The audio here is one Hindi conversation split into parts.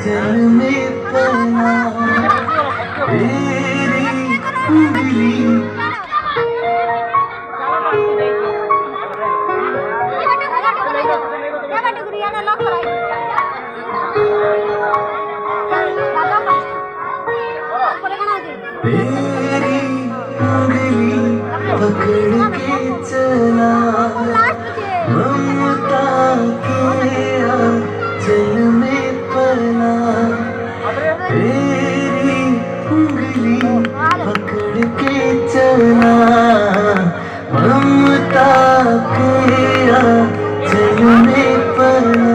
चल में पना तेरी उंगली तेरी उंगली पकड़ के चला ममता के चल में पना तेरी उंगली पकड़ के चला ममता के चल में पना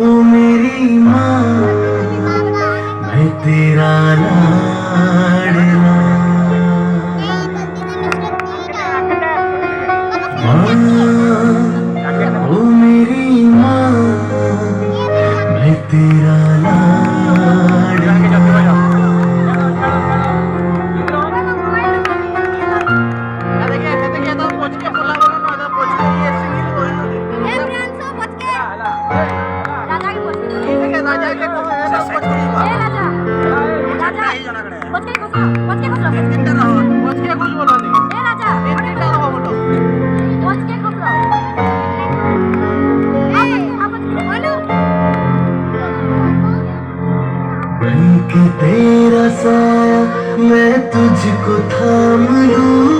ओ मेरी माँ मैं तेरा लाडला ओ मेरी माँ मैं तेरा लाडला बनके तेरा साया मैं तुझको थाम लूं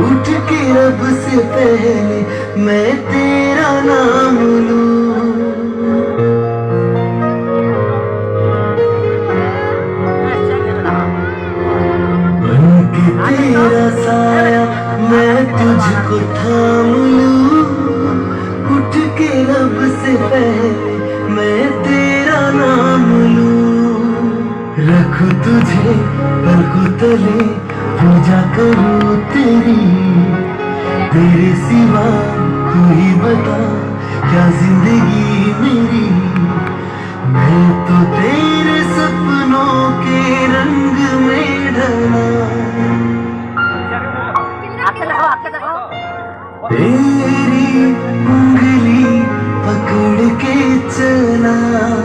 उठ के रब से पहले मैं तेरा नाम लूं बनके तेरा साया मैं तुझको थाम लूं उठ के रब से पहले मैं तेरा नाम लूं रखूं तुझे पलकों तले पूजा करूं तेरी तेरे सिवा तू ही बता क्या जिंदगी मेरी मैं तो तेरे सपनों के रंग में ढला तेरी उंगली पकड़ के चला